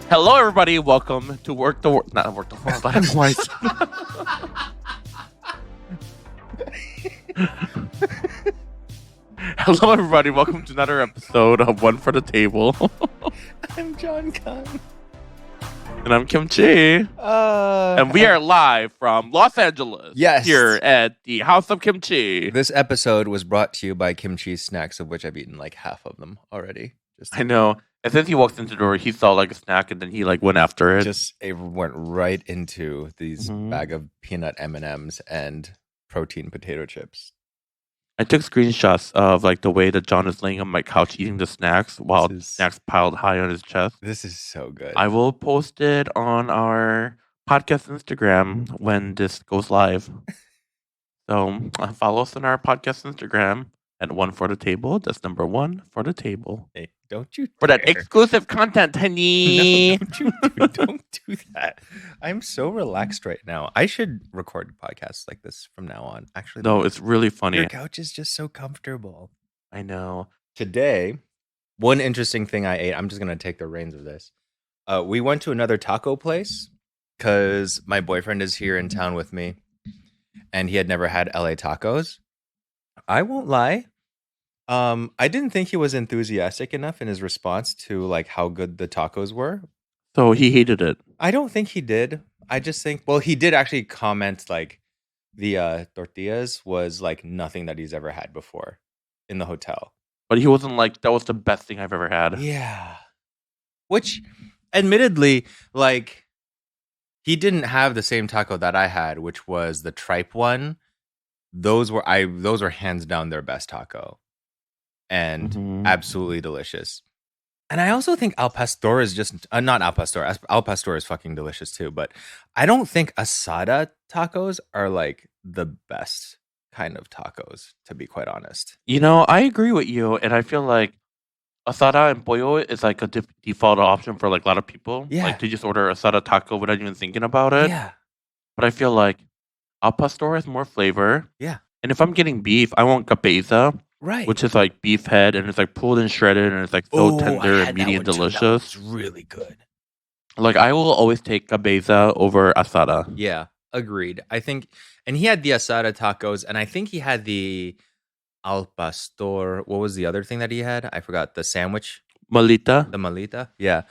Hello, everybody. Welcome to Work the World. Not Work the World. I have voice. Hello, everybody. Welcome to another episode of One for the Table. I'm John Khan. And I'm Kimchi. And we are live from Los Angeles. Yes. Here at the House of Kimchi. This episode was brought to you by Kimchi's Snacks, of which I've eaten like half of them already. I know. And since he walked into the door, he saw like a snack, and then he like went after it. It went right into these bag of peanut M&Ms and protein potato chips. I took screenshots of like the way that John is laying on my couch eating the snacks while snacks piled high on his chest. This is so good. I will post it on our podcast Instagram when this goes live. So follow us on our podcast Instagram at One for the Table. That's number 1 for the table. Hey, don't you for that exclusive content, honey. No, don't do that. I'm so relaxed right now. I should record podcasts like this from now on. Actually, no, it's really funny. Your couch is just so comfortable. I know. Today, one interesting thing I ate, I'm just going to take the reins of this. We went to another taco place because my boyfriend is here in town with me and he had never had LA tacos. I won't lie. I didn't think he was enthusiastic enough in his response to like how good the tacos were. So he hated it. I don't think he did. I just think, well, he did actually comment like the tortillas was like nothing that he's ever had before in the hotel. But he wasn't like, that was the best thing I've ever had. Yeah. Which, admittedly, like, he didn't have the same taco that I had, which was the tripe one. Those were hands down their best taco. And absolutely delicious. And I also think al pastor is just, not al pastor. Al pastor is fucking delicious too. But I don't think asada tacos are like the best kind of tacos, to be quite honest. You know, I agree with you, and I feel like asada and pollo is like a default option for like a lot of people. Yeah. Like to just order asada taco without even thinking about it. Yeah. But I feel like al pastor has more flavor. Yeah. And if I'm getting beef, I want cabeza. Right. Which is like beef head, and it's like pulled and shredded, and it's like so tender and meaty and delicious. It's really good. Like I will always take cabeza over asada. Yeah. Agreed. I think, and he had the asada tacos, and I think he had the al pastor. What was the other thing that he had? I forgot. The sandwich? Malita. The malita? Yeah.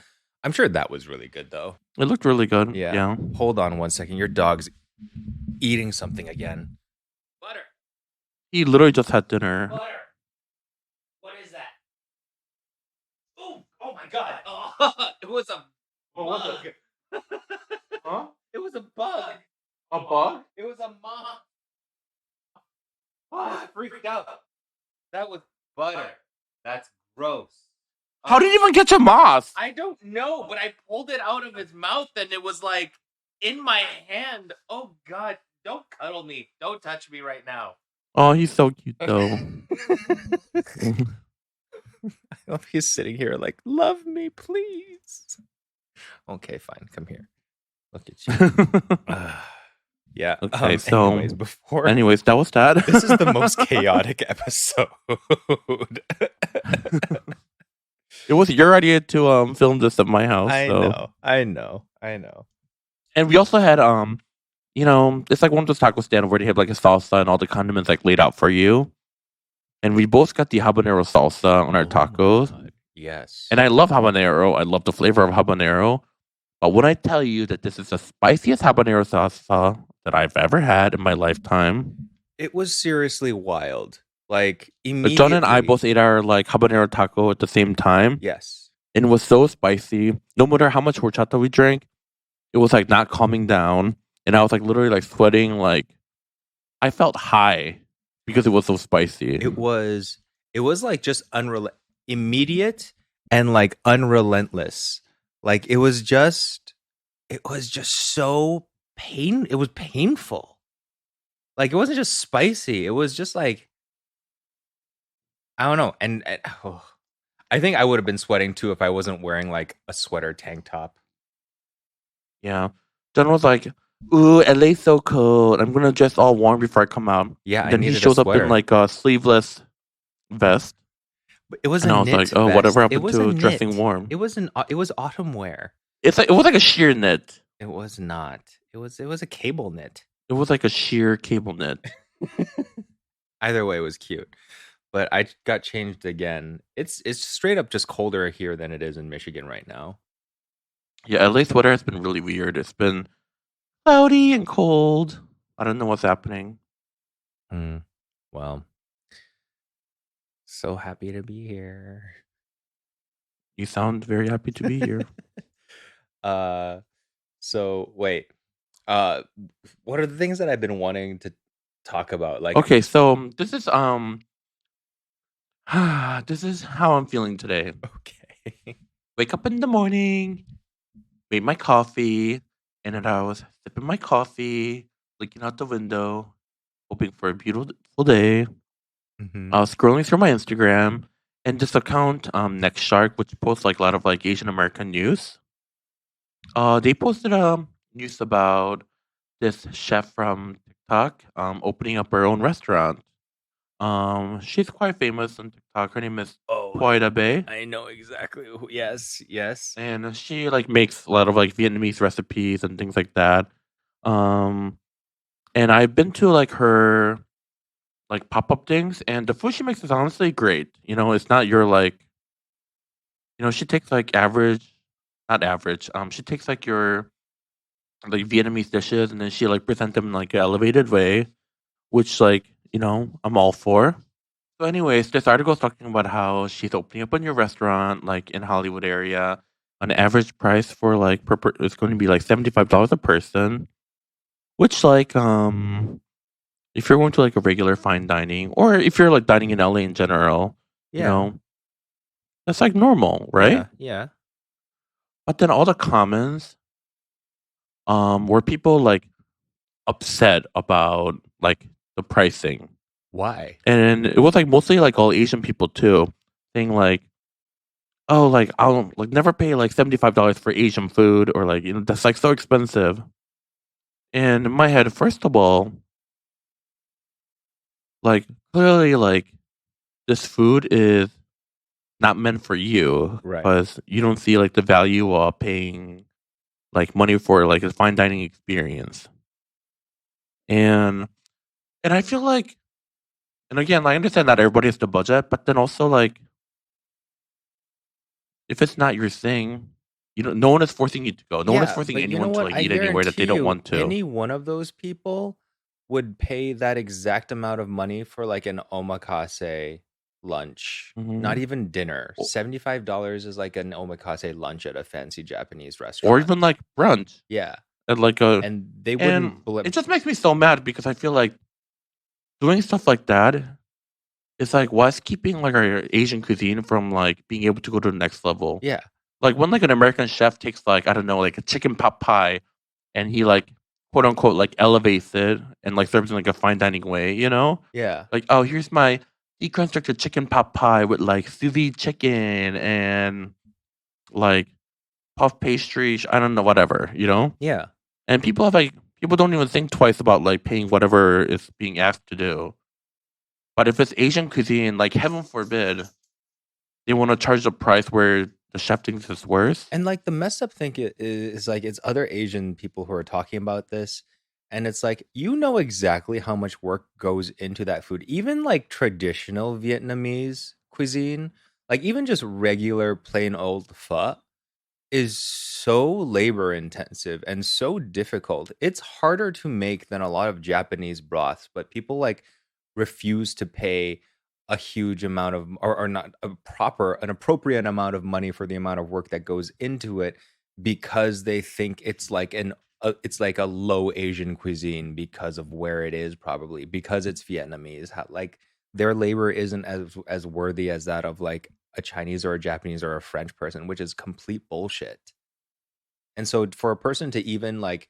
I'm sure that was really good, though. It looked really good. Yeah. Yeah. Hold on one second. Your dog's eating something again. Butter. He literally just had dinner. Butter. What is that? Oh my God. Oh, it was a bug. Huh? It was a bug. A bug? It was a moth. Oh, I freaked out. That was butter. That's gross. How did you even catch a moth? I don't know, but I pulled it out of his mouth and it was like in my hand. Oh God, don't cuddle me. Don't touch me right now. Oh, he's so cute though. I hope he's sitting here like, love me, please. Okay, fine. Come here. Look at you. Yeah. Okay, so anyways, that was that. This is the most chaotic episode. It was your idea to film this at my house. I know. And we also had you know, it's like one of those taco stands where they have like a salsa and all the condiments like laid out for you. And we both got the habanero salsa on our tacos. God. Yes. And I love habanero. I love the flavor of habanero. But when I tell you that this is the spiciest habanero salsa that I've ever had in my lifetime, it was seriously wild. Like immediately, John and I both ate our like habanero taco at the same time. Yes. And it was so spicy. No matter how much horchata we drank, it was like not calming down. And I was like literally like sweating. Like I felt high because it was so spicy. It was like just immediate and like unrelentless. Like it was just so it was painful. Like it wasn't just spicy. It was just like, I don't know. And I think I would have been sweating too if I wasn't wearing like a sweater tank top. Yeah. John was like, ooh, LA's so cold. I'm gonna dress all warm before I come out. Yeah, then he shows up in like a sleeveless vest. But it was And a I was like, knit "Oh, whatever vest. It happened was a to dressing knit. warm?" It was autumn wear. It was like a sheer knit. It was not. It was a cable knit. It was like a sheer cable knit. Either way, it was cute. But I got changed again. It's straight up just colder here than it is in Michigan right now. Yeah, LA's weather has been really weird. It's been cloudy and cold. I don't know what's happening. Mm. Well, so happy to be here. You sound very happy to be here. uh so wait. Uh what are the things that I've been wanting to talk about? Like Okay, so this is this is how I'm feeling today. okay. Wake up in the morning, made my coffee, and then I was sipping my coffee, looking out the window, hoping for a beautiful day. Mhm. I was scrolling through my Instagram, and this account, Next Shark, which posts like a lot of like Asian American news. They posted news about this chef from TikTok opening up her own restaurant. She's quite famous on TikTok. Her name is Oh, Toida Bay, I know exactly who. Yes, yes. and she like makes a lot of like Vietnamese recipes and things like that. Um, and I've been to like her like pop up things, and the food she makes is honestly great. It's not your like she takes like average, not average. She takes like your like Vietnamese dishes, and then she like present them in like an elevated way, which like I'm all for. So, anyways, this article is talking about how she's opening up a new restaurant like in Hollywood area. An average price for like it's going to be like $75 a person, which like if you're going to like a regular fine dining or if you're like dining in LA in general, you Yeah. know, that's like normal, right? Yeah, yeah. But then all the comments were people like upset about like the pricing. Why? And it was like mostly like all Asian people too, saying like, "Oh, like I'll like never pay like $75 for Asian food or like that's like so expensive." And in my head, first of all, like clearly like this food is not meant for you Right. because you don't see like the value of paying like money for like a fine dining experience. And and I feel like and again, I understand not everybody has the budget, but then also like if it's not your thing, no one is forcing you to go. No one is Yeah, forcing but you know anyone to what? like I eat anywhere that they guarantee don't you, want to. any one of those people would pay that exact amount of money for like an omakase lunch. Not Hmm. even dinner. $75 is like an omakase lunch at a fancy Japanese Or restaurant. even like brunch Yeah. at like a And they and wouldn't bl- it just makes me so mad because I feel like doing stuff like that is like what's keeping like our Asian cuisine from like being able to go to the next level. Yeah. Like when like an American chef takes like I don't know like a chicken pot pie and he like quote unquote like elevates it and like serves it in like a fine dining way, Yeah. like oh here's my deconstructed chicken pot pie with like sous vide chicken and like puff pastry, I don't know whatever. Yeah. And people don't even think twice about like paying whatever is being asked to do. But if it's Asian cuisine, like heaven forbid, they want to charge the price where the chef thinks it's worth. And like the messed up thing is like it's other Asian people who are talking about this. And it's like, you know exactly how much work goes into that food. Even like traditional Vietnamese cuisine, like even just regular plain old pho is so labor intensive and so difficult. It's harder to make than a lot of Japanese broths, but people like refuse to pay a huge amount of or not an appropriate amount of money for the amount of work that goes into it because they think it's like a low Asian cuisine because of where it is, probably because it's Vietnamese. Like their labor isn't as worthy as that of like a Chinese or a Japanese or a French person, which is complete bullshit. And so for a person to even like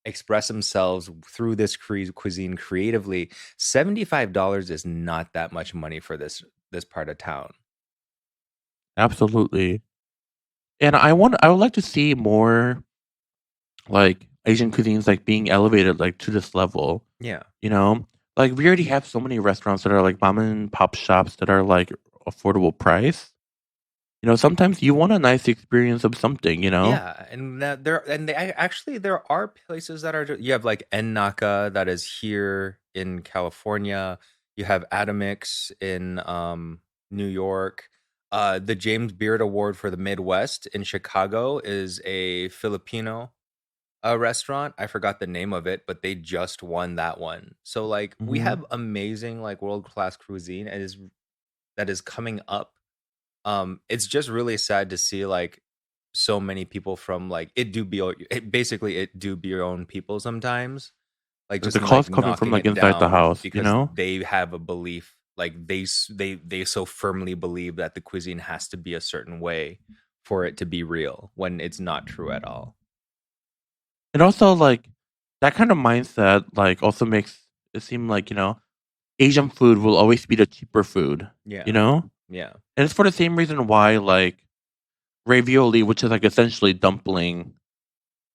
express themselves through this cuisine creatively, $75 is not that much money for this part of town. Absolutely. And I would like to see more like Asian cuisines like being elevated like to this level. Yeah. You know, like we already have so many restaurants that are like mom and pop shops that are like affordable price, sometimes you want a nice experience of something, you know? Yeah, and that there and they actually there are places that are you have like Naka that is here in California. You have Adamix in New York. The James Beard Award for the Midwest in Chicago is a Filipino restaurant. I forgot the name of it, but they just won that one. So like we Mhm. have amazing like world class cuisine that is coming up. It's just really sad to see like so many people from like basically it do be your own people sometimes like Like, just the call's like coming from, knocking like, it inside the down house, you because know? they have a belief like they so firmly believe that the cuisine has to be a certain way for it to be real when it's not true at all. And also, like, that kind of mindset, like, also makes it seem like, Asian food will always be the cheaper food, you Yeah. know? Yeah. And it's for the same reason why, like, ravioli, which is, like, essentially dumpling,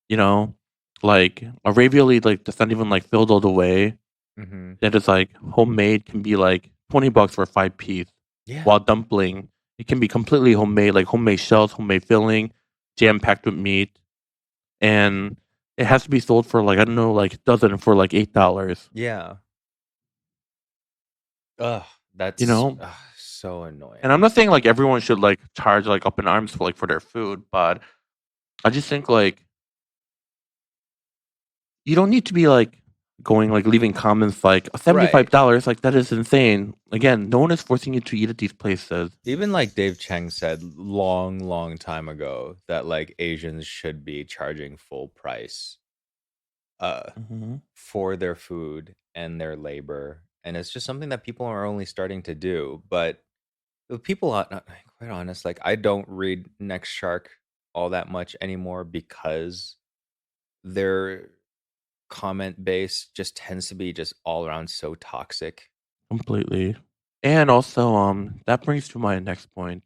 you know? Like, a ravioli, like, that's not even, like, filled all the way, Mhm. that is, like, homemade can be, like, 20 bucks for a 5 piece, Yeah. while dumpling, it can be completely homemade, like, homemade shells, homemade filling, jam-packed with meat, and it has to be sold for, like, I don't know, like, a dozen for, like, $8, Yeah. Ugh, you that's know? so And I'm annoying. not saying, like, everyone should, like, charge, like, up in arms for, like, for their food, but I just think, like, you don't need to be, like, going, like, leaving comments like, Right. $75, like, that is insane. Again, no one is forcing you to eat at these places. Even like Dave Cheng said long, long time ago that like Asians should be charging full price uh Mhm. for their food and their labor. And it's just something that people are only starting to do. But the people are not quite honest, like I don't read Next Shark all that much anymore because their comment base just tends to be just all around so toxic. Completely. And also, that brings to my next point.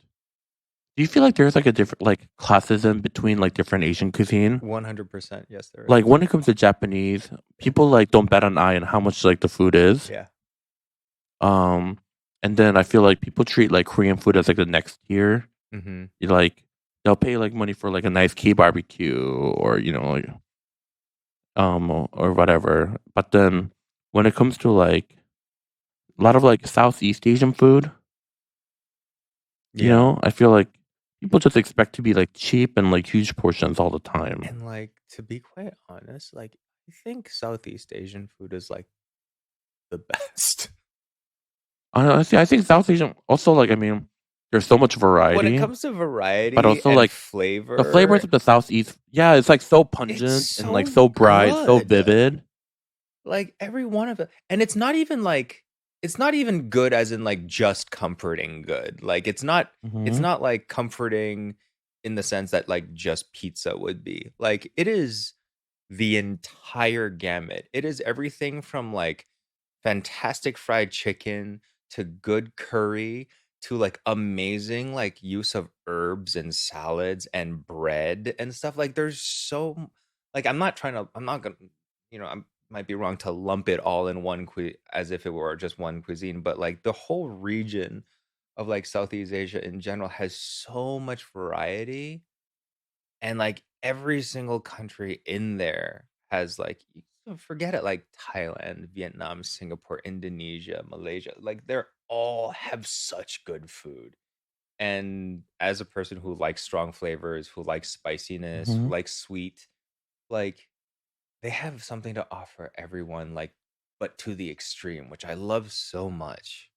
Do you feel like there's, like, a different, like, classism between, like, different Asian cuisine? 100%. Yes, there Like, is. when it comes to Japanese, Yeah. people, like, don't bat an eye on how much, like, the food is. Yeah. Um, and then I feel like people treat, like, Korean food as, like, the next tier. Mhm. You like they'll pay, like, money for, like, a nice K barbecue or, like, or whatever. But then when it comes to, like, a lot of, like, Southeast Asian food, Yeah. I feel like people just expect to be, like, cheap and, like, huge portions all the time. And like to be quite honest, like I think Southeast Asian food is like the best. Honestly, I think South Asian also, like, I mean, there's so much When it variety, comes to but variety also, and like, the flavors flavor, of the Southeast, yeah, it's, like, so it's pungent and, like, so so bright, so good. vivid. Like every one of it. And it's not even good as in like just comforting good. Like it's Mhm. not like comforting in the sense that like just pizza would be. Like it is the entire gamut. It is everything from like fantastic fried chicken to good curry to like amazing like use of herbs and salads and bread and stuff like there's like I'm not gonna I might be wrong to lump it all in as if it were just one cuisine, but like the whole region of like Southeast Asia in general has so much variety and like every single country in there has like you can forget it like Thailand, Vietnam, Singapore, Indonesia, Malaysia. Like they're all have such good food. And as a person who likes strong flavors, who likes spiciness, who Mhm. likes sweet, like they have something to offer everyone, like but to the extreme, which I love so much.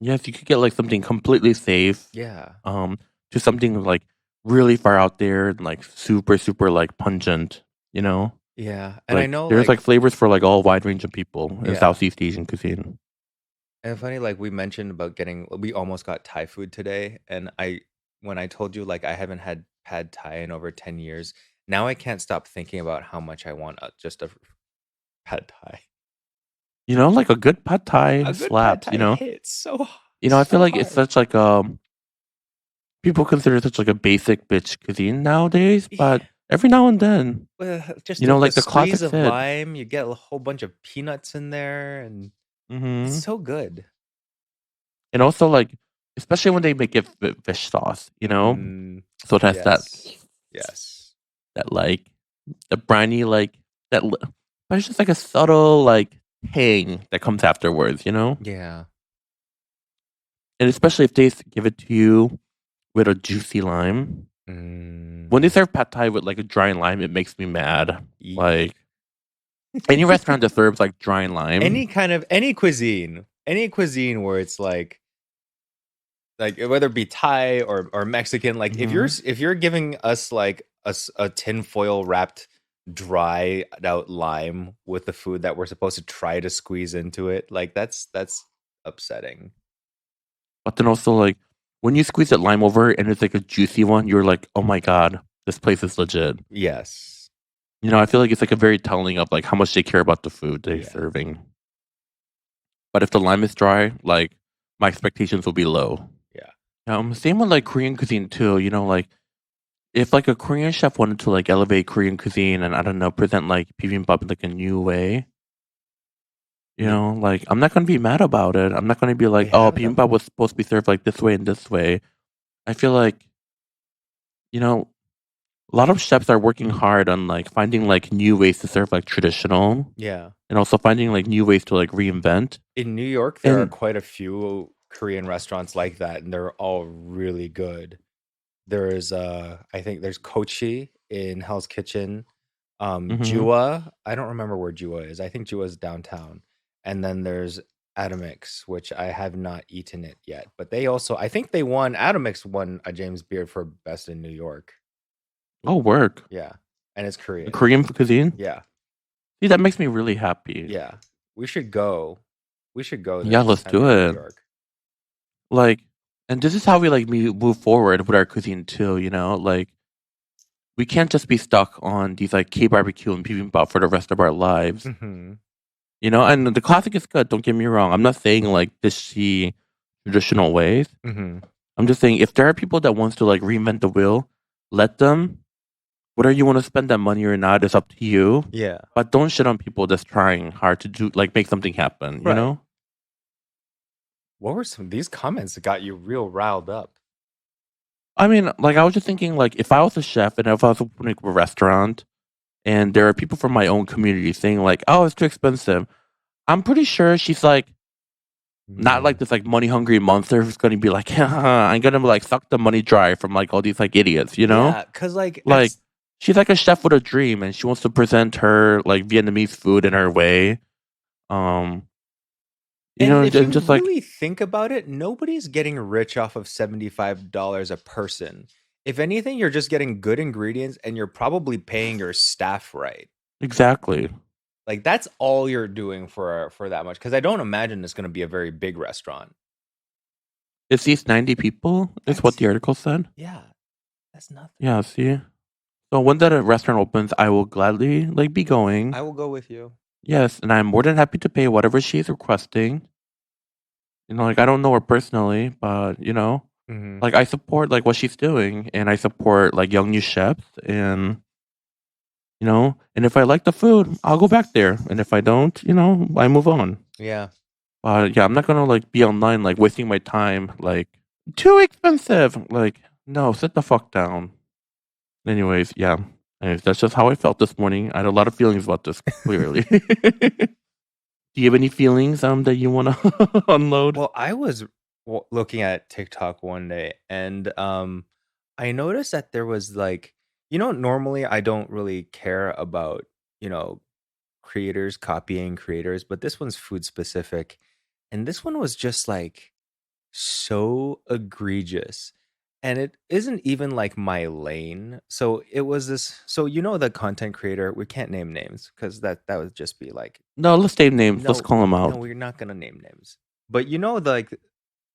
Yes, you could get, like, something completely safe, Yeah. um, to something, like, really far out there and, like, super, super, like, pungent, you know? Yeah. And I Like, know there's, like like, flavors for, like, all wide range of people in yeah. Southeast Asian cuisine. And funny, like we mentioned about we almost got Thai food today, and when I told you like I haven't had pad Thai in over 10 years, now I can't stop thinking about how much I want just a pad Thai. Like, a good pad Thai A good pad slaps, Thai hits I feel so like it's hard. such, like, people consider it such, like, a basic bitch cuisine nowadays, but Yeah. every now and then, Just with the like, the squeeze classics of hit. lime, you get a whole bunch of peanuts in there, and it's Mhm. so good. And also, like, especially when they make it fish sauce, you know? Mm, So it has yes. Yes. that like the briny like but it's just like a subtle like tang that comes afterwards, you know? Yeah. And especially if they give it to you with a juicy lime. When they Mm. serve pad thai with like a dry lime, it makes me mad. Ye- Like any restaurant that serves like dry lime. any cuisine where it's like whether it be Thai or Mexican, like Mhm. if you're giving us like a tinfoil wrapped dried out lime with the food that we're supposed to try to squeeze into it, like that's upsetting. But then also like when you squeeze that lime over and it's like a juicy one, you're like, oh my god, this place is legit. Yes. You know, I feel like it's like a very telling of like how much they care about the food they're Yeah. serving. But if the lime is dry, like my expectations will be low. Yeah. Same with like Korean cuisine too. You know, like if like a Korean chef wanted to like elevate Korean cuisine and I don't know present like bibimbap in like a new way, you Me, know, like I'm not gonna be mad about it. I'm not gonna be they like, oh, have them. bibimbap was supposed to be served like this way and this way. I feel like you know a lot of chefs are working hard on like finding like new ways to serve like traditional Yeah. and also finding like new ways to like reinvent. In New York, there are And quite a few Korean restaurants like that, and they're all really good. There's I think there's Kochi in Hell's Kitchen. mhm. Jua, I don't remember where Jua is. I think Jua is downtown. And then there's Atomix, which I have not eaten it yet. But they also, I think they won, Atomix won a James Beard for Best in New York. Oh, work. Yeah. And it's Korean. Korean cuisine? Yeah. See, that makes me really happy. Yeah. We should go. We should go the Yeah, next let's time do you're in New it. York. Like, and this is how we like move forward with our cuisine too. You know, like we can't just be stuck on these like K barbecue and bibimbap for the rest of our lives. Hmm. You know, and the classic is good. Don't get me wrong. I'm not saying like fishy traditional ways. Hmm. I'm just saying if there are people that wants to like reinvent the wheel, let them. Whether you want to spend that money or not is up to you. Yeah. But don't shit on people that's trying hard to do like make something happen. You Right. know. What were some of these comments that got you real riled up? I mean, like I was just thinking, like if I was a chef and if I was opening a restaurant, and there are people from my own community saying like, "Oh, it's too expensive," I'm pretty sure she's like not like Mm. this like money hungry monster who's going to be like, "I'm gonna like suck the money dry from like all these like idiots," you know? Yeah, because like Like she's like a chef with a dream, and she wants to present her like Vietnamese food in her way. Um, you know, and if and you just like really think about it, nobody's getting rich off of $75 a person. If anything, you're just getting good ingredients and you're probably paying your staff right. exactly. Like that's all you're doing for that much. Because I don't imagine it's going to be a very big restaurant. It's these 90 people, is what That's the article said. yeah, that's nothing. Yeah, see. So when that restaurant opens, I will gladly like be going. I will go with you. Yes, and I'm more than happy to pay whatever she's requesting. You know, like I don't know her personally, but you know, Hmm. like I support like what she's doing, and I support like young new chefs, and you know, and if I like the food, I'll go back there, and if I don't, you know, I move on. Yeah. But yeah, I'm not gonna like be online like wasting my time like too expensive. Like no, sit the fuck down. Anyways, yeah. Anyways, that's just how I felt this morning. I had a lot of feelings about this. Clearly. Do you have any feelings that you want to unload? Well, I was looking at TikTok one day and I noticed that there was like, normally I don't really care about, you know, creators copying creators, but this one's food specific. And this one was just like so egregious. And it isn't even like my lane. So it was this, so the content creator, we can't name names because that would just be like, No, let's name names. Let's no, call them no, out. we're not gonna name names. But like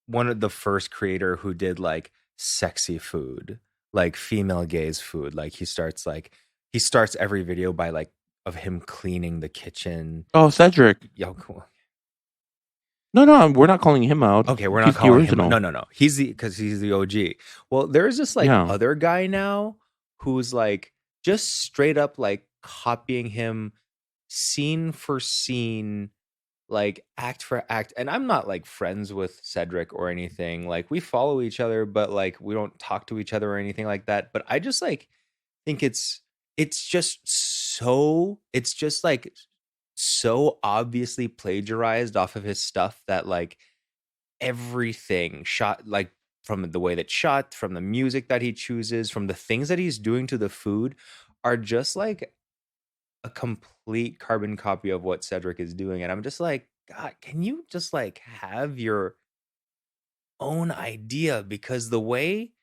one of the first creator who did like sexy food, like female gaze food. Like he starts every video by like of him cleaning the kitchen. Oh, Cedric. Yo, cool. No, no, we're not calling him out. Okay, we're not He's the calling him. original. No. Because he's the OG. Well, there's this like Yeah. other guy now who's like just straight up like copying him scene for scene, like act for act. And I'm not like friends with Cedric or anything. Like we follow each other, but like we don't talk to each other or anything like that. But I just like think it's just like so obviously plagiarized off of his stuff that like everything shot like from the way that shot, from the music that he chooses, from the things that he's doing to the food are just like a complete carbon copy of what Cedric is doing. And I'm just like, God, can you just like have your own idea? Because the way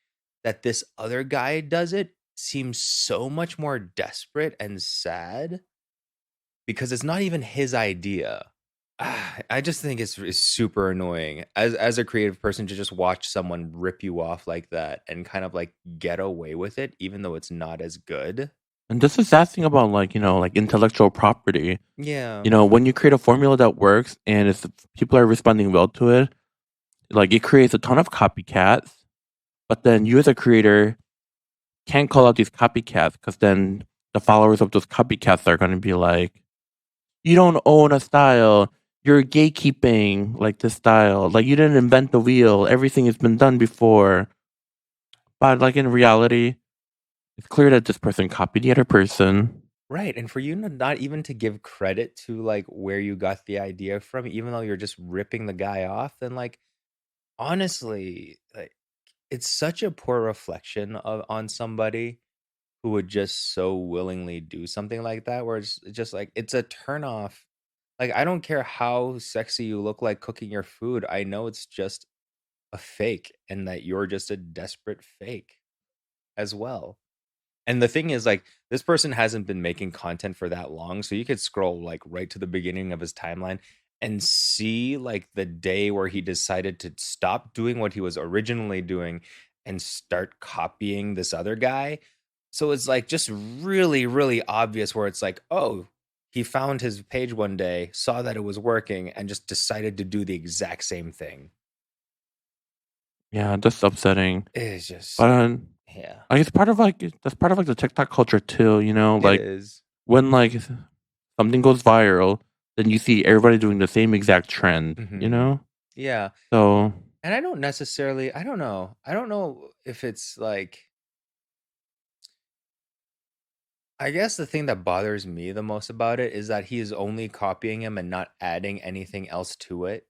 that this other guy does it seems so much more desperate and sad because it's not even his idea. I just think it's super annoying as a creative person to just watch someone rip you off like that and kind of like get away with it, even though it's not as good. And this is sad thing about like, like intellectual property. Yeah. When you create a formula that works and it's people are responding well to it, like it creates a ton of copycats. But then you as a creator can't call out these copycats because then the followers of those copycats are going to be like, you don't own a style. You're gatekeeping like this style. Like you didn't invent the wheel. Everything has been done before. But like in reality, it's clear that this person copied the other person. Right. And for you not even to give credit to like where you got the idea from, even though you're just ripping the guy off, then like honestly, like it's such a poor reflection of on somebody who would just so willingly do something like that, where it's just like it's a turn off. Like I don't care how sexy you look like cooking your food. I know it's just a fake and that you're just a desperate fake as well. And the thing is, like, this person hasn't been making content for that long, so you could scroll like right to the beginning of his timeline and see like the day where he decided to stop doing what he was originally doing and start copying this other guy. So it's like just really, really obvious where it's like, oh, he found his page one day, saw that it was working, and just decided to do the exact same thing. Yeah, that's upsetting. It's just, But yeah, like it's part of like that's part of like the TikTok culture too. it Like is. when like something goes viral, then you see everybody doing the same exact trend. Yeah. So And I don't necessarily, I don't know. I don't know if it's like, I guess the thing that bothers me the most about it is that he is only copying him and not adding anything else to it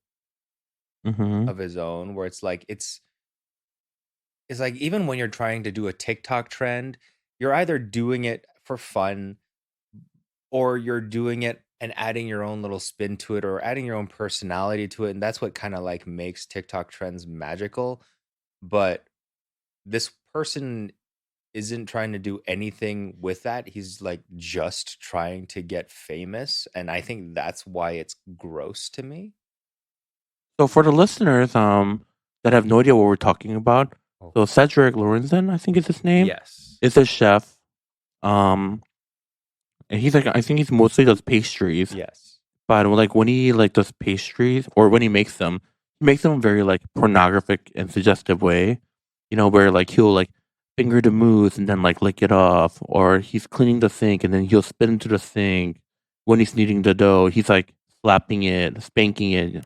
hmm of his own, where it's like even when you're trying to do a TikTok trend, you're either doing it for fun or you're doing it and adding your own little spin to it or adding your own personality to it. And that's what kind of like makes TikTok trends magical. But this person isn't trying to do anything with that. He's like just trying to get famous. And I think that's why it's gross to me. so for the listeners that have no idea what we're talking about, Oh, so Cedric Lorenzen, I think is his name, yes. is a chef. Um, and he's like I think he's mostly does pastries. Yes. But like when he like does pastries or when he makes them very like pornographic and suggestive way. Where like he'll like finger the mousse and then like lick it off, or he's cleaning the sink and then he'll spit into the sink. When he's kneading the dough, he's like slapping it, spanking it.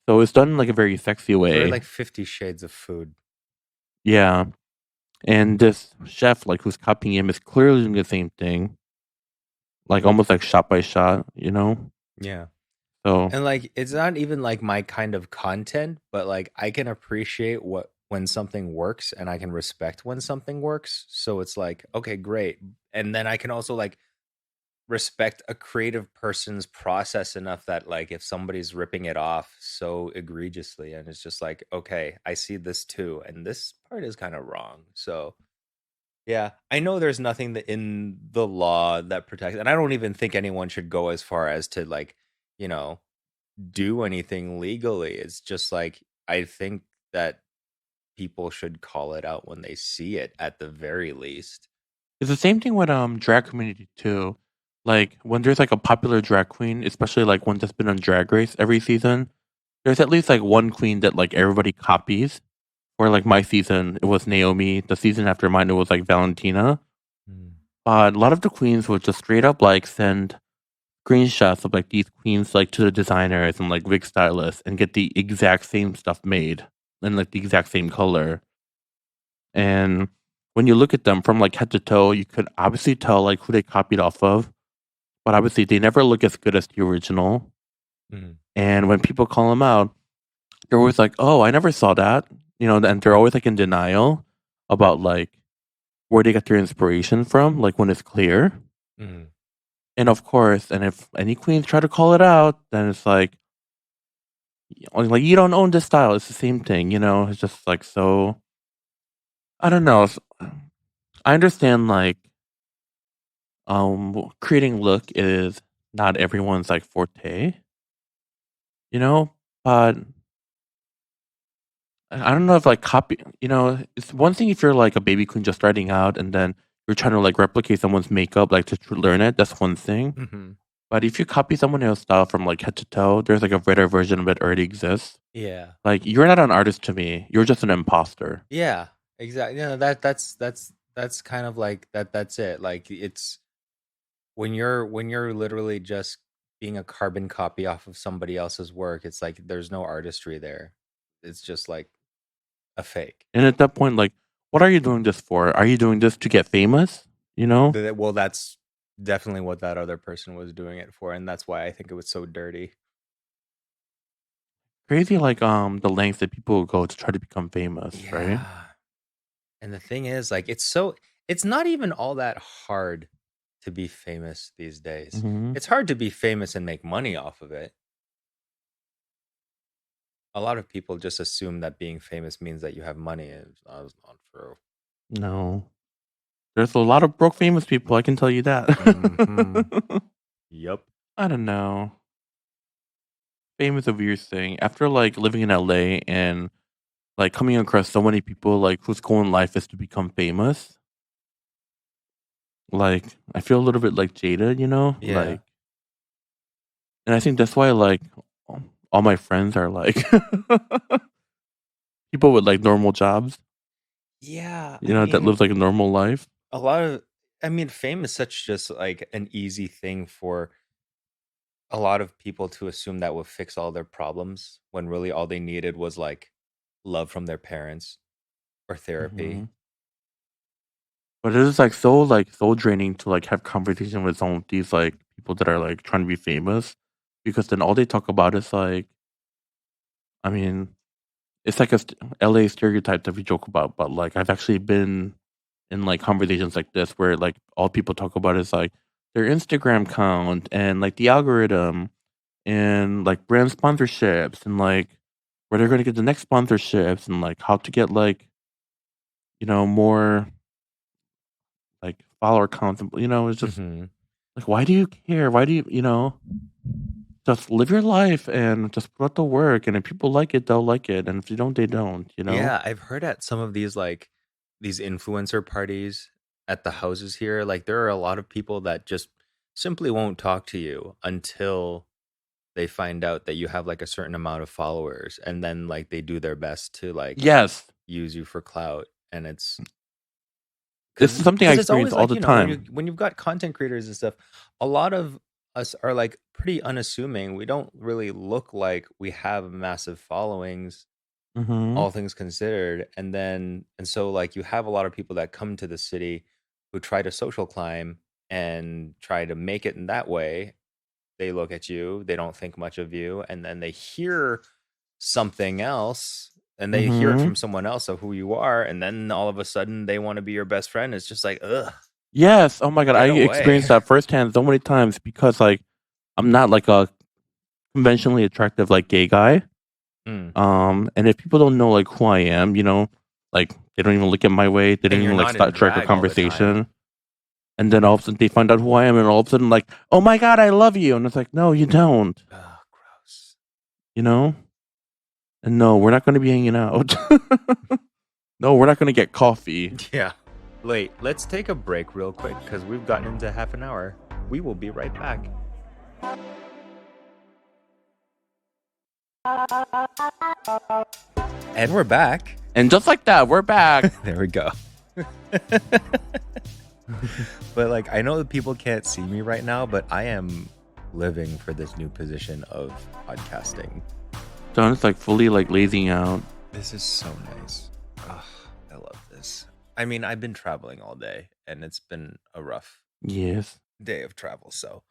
So it's done in like a very sexy It's very way. like 50 Shades of Food. Yeah. And this chef, like who's copying him, is clearly doing the same thing, like almost like shot by shot. Yeah. So And like it's not even like my kind of content, but like I can appreciate what when something works and I can respect when something works. So it's like, okay, great. And then I can also like respect a creative person's process enough that like if somebody's ripping it off so egregiously and it's just like, okay, I see this too and this part is kind of wrong. So yeah, I know there's nothing in the law that protects, and I don't even think anyone should go as far as to like, you know, do anything legally. It's just like I think that people should call it out when they see it at the very least. it's the same thing with drag community too. Like when there's like a popular drag queen, especially like one that's been on Drag Race every season, there's at least like one queen that like everybody copies. Or like my season, it was Naomi. The season after mine, it was like Valentina. Mm. But a lot of the queens would just straight up like send screenshots of like these queens like to the designers and like wig stylists and get the exact same stuff made and like the exact same color. And when you look at them from like head to toe, you could obviously tell like who they copied off of, but obviously they never look as good as the original. Mhm. And when people call them out, they're always like, "Oh, I never saw that," and they're always like in denial about like where they got their inspiration from, like when it's clear. Mhm. And of course, and if any queens try to call it out, then it's like you don't own this style. It's the same thing, It's just like so. I don't know. I understand like creating look is not everyone's like forte, but I don't know if like it's one thing if you're like a baby queen just starting out and then you're trying to like replicate someone's makeup like to learn it. That's one thing. Mhm. But if you copy someone else's style from like head to toe, there's like a better version of it already exists. Yeah. Like you're not an artist to me. You're just an imposter. Yeah. Exactly. That's kind of like that. That's it. Like it's when you're literally just being a carbon copy off of somebody else's work. It's like there's no artistry there. It's just like a fake. And at that point, like, what are you doing this for? Are you doing this to get famous? Well, that's definitely what that other person was doing it for, and that's why I think it was so dirty. Crazy like the lengths that people go to try to become famous, right? Yeah. And the thing is, like, it's not even all that hard to be famous these days. Hmm. It's hard to be famous and make money off of it. A lot of people just assume that being famous means that you have money, and it's not true. No. There's a lot of broke famous people, I can tell you that. Mhm. Yep. I don't know. Fame is a weird thing. After like living in LA and like coming across so many people like whose goal in life is to become famous, like I feel a little bit like jaded, Yeah. and I think that's why like all my friends are like people with like normal jobs, Yeah. that lives like a normal life. A lot of, I mean, fame is such just like an easy thing for a lot of people to assume that will fix all their problems when really all they needed was like love from their parents or therapy. Hmm. But it is like so draining to like have conversation with some of these like people that are like trying to be famous, because then all they talk about is like, I mean, it's like LA stereotype that we joke about, but like I've actually been in like conversations like this where like all people talk about is like their Instagram count and like the algorithm and like brand sponsorships and like where they're going to get the next sponsorships and like how to get like more like follower counts. And, it's just Hmm. like, why do you care? Why do you just live your life and just put out the work, and if people like it, they'll like it, and if you don't, they don't. Yeah, I've heard at some of these like these influencer parties at the houses here, like there are a lot of people that just simply won't talk to you until they find out that you have like a certain amount of followers, and then like they do their best to like Yes, use you for clout, and it's this is something I because it's experience always all like, the you know, when time. you've got content creators and stuff, a lot of us are like pretty unassuming. We don't really look like we have massive followings, Hmm. all things considered. And so like you have a lot of people that come to the city who try to social climb and try to make it in that way. They look at you, they don't think much of you, and then they hear something else, and they hear it Hmm. from someone else of who you are, and then all of a sudden they want to be your best friend. It's just like, ugh, Yes. Oh my god, I get away. experienced that firsthand so many times because like I'm not like a conventionally attractive like gay guy. Mm. And if people don't know like who I am, like they don't even look at my way, they don't And you're even like not in start track a drag all the time. conversation. And then all of a sudden they find out who I am, and all of a sudden like, oh my god, I love you. And it's like, no, you don't, Oh, gross. you know? And no, we're not gonna be hanging out. No, we're not gonna get coffee. Yeah. Wait, let's take a break real quick because we've gotten into half an hour. We will be right back. And we're back. And just like that, we're back. There we go. But like, I know that people can't see me right now, but I am living for this new position of podcasting. John's like fully like lazing out. This is so nice. Oh, I love this. I mean, I've been traveling all day and it's been a rough Yes. day of travel. So,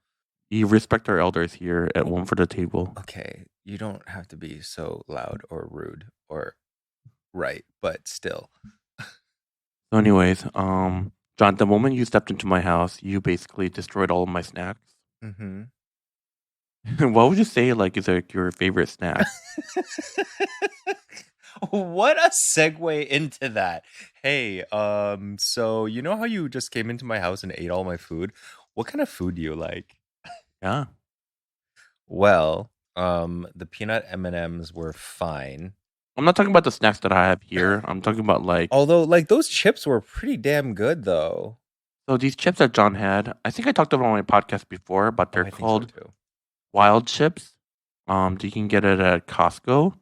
You respect our elders here at One for the Table. okay, you don't have to be so loud or rude or right, but still. So anyways, John, the moment you stepped into my house, you basically destroyed all of my snacks. Mm-hmm. What would you say like is like your favorite snack? What a segue into that. Hey, so you know how you just came into my house and ate all my food? What kind of food do you like? Yeah. Well, the peanut M&Ms were fine. I'm not talking about the snacks that I have here. I'm talking about like Although, like, those chips were pretty damn good, though. so these chips that John had. I think I talked about on my podcast before, but Oh, they're I think so called too. wild chips. You can get it at Costco,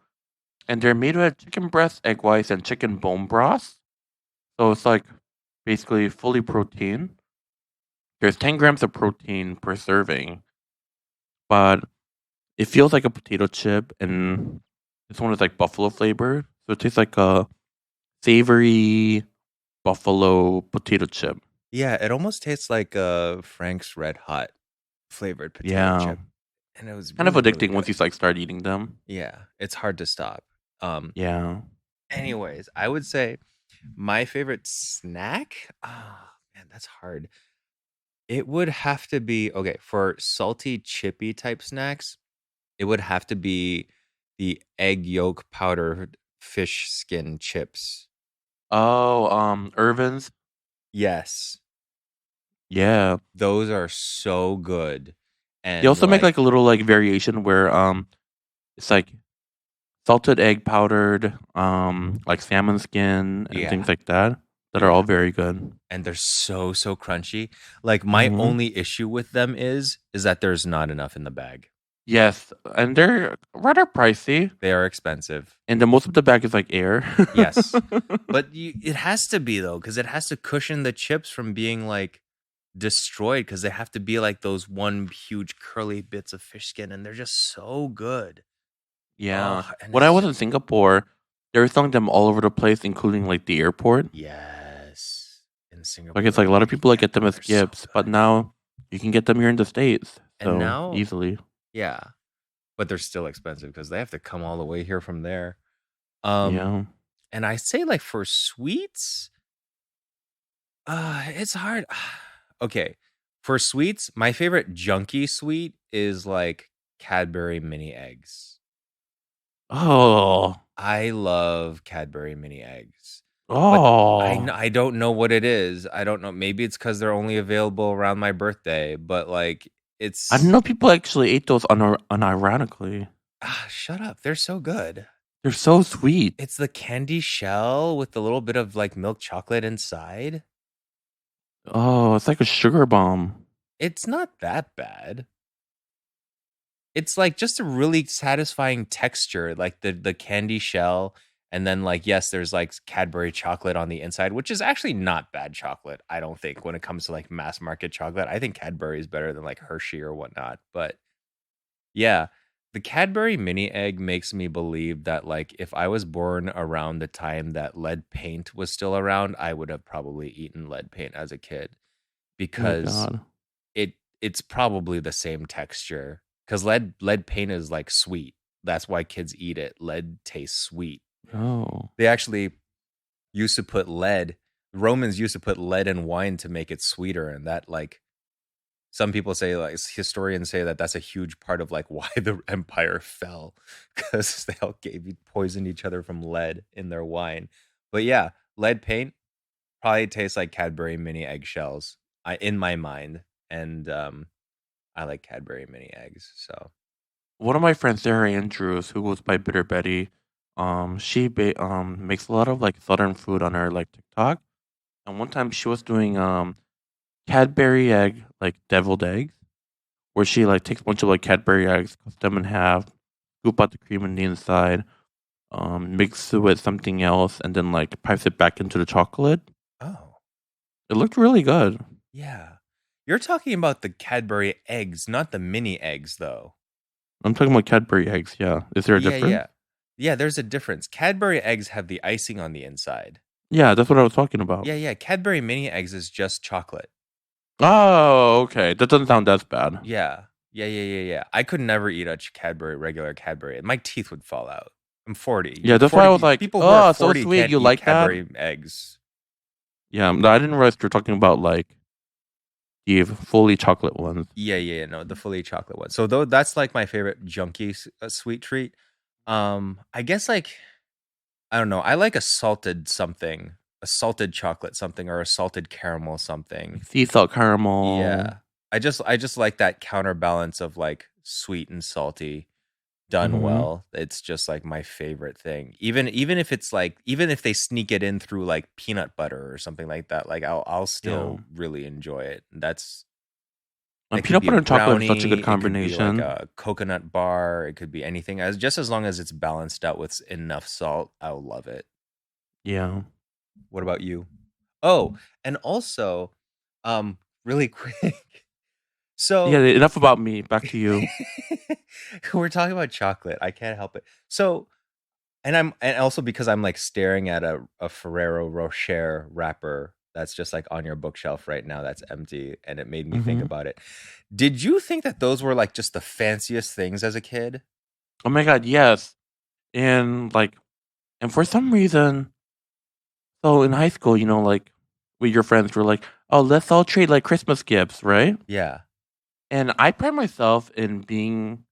and they're made with chicken breast, egg whites, and chicken bone broth. So it's like basically fully protein. There's 10 grams of protein per serving, but it feels like a potato chip, and this one is like buffalo flavor, so it tastes like a savory buffalo potato chip. Yeah, it almost tastes like Frank's Red Hot flavored potato Yeah, chip. And it was kind of really, really addicting once you good. like start eating them. Yeah, it's hard to stop. Yeah. Anyways, I would say my favorite snack. Ah, man, that's hard. It would have to be okay for salty, chippy type snacks. It would have to be the egg yolk powdered fish skin chips. Oh, Irvin's. Yes, Yeah. those are so good. They And also make like like, a little like variation where it's like salted egg powdered, like salmon skin and things yeah, like that that are all yeah. very good. And they're so crunchy. Like my Hmm. only issue with them is that there's not enough in the bag. Yes, and they're rather pricey, They are expensive. and the most of the bag is like air. Yes. But it has to be though, because it has to cushion the chips from being like destroyed, because they have to be like those one huge curly bits of fish skin, and they're just so good. Yeah. Oh, and When I it's was in Singapore, they were selling them all over the place, including like the airport. yes. In Like it's Singapore, like a lot you of can people like get get them them. as They're so gifts, but good. now you can get them here in the States And so now, easily. yeah, but they're still expensive because they have to come all the way here from there. Um, Yeah. and I say like for sweets, it's hard. Okay, for sweets, my favorite junky sweet is like Cadbury mini eggs. Oh. I love Cadbury mini eggs, but Oh. I don't know what it is. I don't know. Maybe it's because they're only available around my birthday. But like, I didn't it's know people actually ate those unironically. shut up. They're so good. They're so sweet. It's the candy shell with a little bit of like milk chocolate inside. Oh, it's like a sugar bomb. It's not that bad. It's like just a really satisfying texture, like the candy shell, and then like yes, there's like Cadbury chocolate on the inside, which is actually not bad chocolate. I don't think when it comes to like mass market chocolate, I think Cadbury is better than like Hershey or whatnot. But yeah, the Cadbury mini egg makes me believe that like if I was born around the time that lead paint was still around, I would have probably eaten lead paint as a kid Oh my because god. it's probably the same texture because lead paint is like sweet. That's why kids eat it. Lead tastes sweet. Oh. They actually used to put lead. Romans used to put lead in wine to make it sweeter, and that like some people say, like historians say that that's a huge part of like why the empire fell because they all poisoned each other from lead in their wine. But yeah, lead paint probably tastes like Cadbury mini eggshells. In my mind, and I like Cadbury mini eggs. So One of my friends, Sarah Andrews, who goes by Bitter Betty, she makes a lot of like southern food on her like TikTok. And one time she was doing Cadbury egg like deviled eggs, where she like takes a bunch of like Cadbury eggs, cuts them in half, scoop out the cream in the inside, mix it with something else, and then like pipes it back into the chocolate. oh It looked really good. yeah, You're talking about the Cadbury eggs, not the mini eggs, though. I'm talking about Cadbury eggs. Yeah, is there a Yeah, difference? yeah. Yeah, there's a difference. Cadbury eggs have the icing on the inside. Yeah, that's what I was talking about. Yeah, yeah. Cadbury mini eggs is just chocolate. Oh, okay. That doesn't sound as bad. Yeah. Yeah, yeah, yeah, yeah. I could never eat a Cadbury, regular Cadbury. My teeth would fall out. I'm 40. Yeah, that's why I was like, People who are oh, so 40 sweet. can't You eat like that? Cadbury eggs. Yeah, no, I didn't realize you were talking about like the fully chocolate ones. Yeah, yeah, yeah, no, the fully chocolate one. So though that's like my favorite junky sweet treat. I guess like I don't know. I like a salted something, a salted chocolate something, or a salted caramel something. Sea salt caramel. Yeah, I just like that counterbalance of like sweet and salty done Hmm. well. It's just like my favorite thing. Even if it's like even if they sneak it in through like peanut butter or something like that, like I'll Yeah. still really enjoy it. That's And it could peanut be a butter and chocolate is such a brownie, good it could be like combination. a coconut bar, it could be anything. As just as long as it's balanced out with enough salt, I'll love it. Yeah. What about you? Oh, and also, really quick. Yeah, So enough about me. Back to you. we're talking about chocolate. I can't help it. So, and also because I'm like staring at a Ferrero Rocher wrapper that's just like on your bookshelf right now that's empty, and it made me think Hmm. about it. Did you think that those were like just the fanciest things as a kid? Oh my god, yes. And like, and for some reason, so in high school, like with your friends, we're like, oh, let's all trade like Christmas gifts, right? Yeah. And I pride myself in being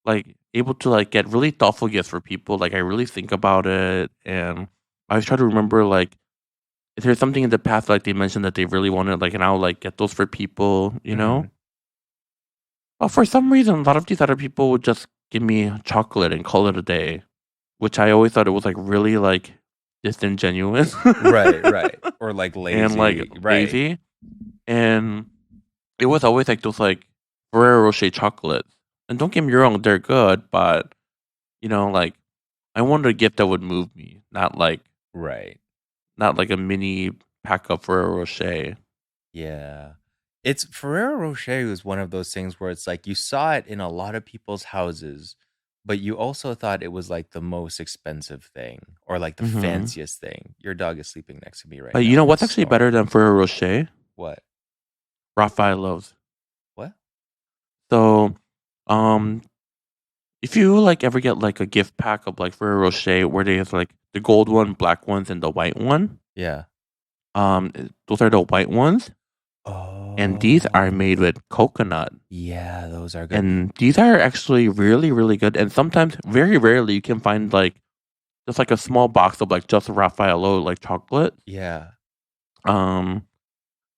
like able to like get really thoughtful gifts for people. Like I really think about it, and I always try to remember like if there's something in the past like they mentioned that they really wanted, like, and I'll like get those for people, you know. Hmm. But for some reason, a lot of these other people would just give me chocolate and call it a day, which I always thought it was like really like disingenuous Right, right. Or like and like lazy. Right. lazy. And it was always like those like Ferrero Rocher chocolates. And don't get me wrong, they're good, but like I wanted a gift that would move me, Right. not like a mini pack of Ferrero Rocher. Yeah. It's Ferrero Rocher was one of those things where it's like you saw it in a lot of people's houses, but you also thought it was like the most expensive thing or like the Hmm. fanciest thing. Your dog is sleeping next to me right But you now know and what's he's actually better snoring. than Ferrero Rocher? What? Raffaello's. What? So, um, if you like ever get like a gift pack of like Ferrero Rocher where there's like the gold one, black ones, and the white one, Yeah. those are the white ones, and these are made Oh. with coconut. Yeah, those are good. And these are actually really, really good. And sometimes, very rarely, you can find like just like a small box of like just Raffaello like chocolate. Yeah. Um,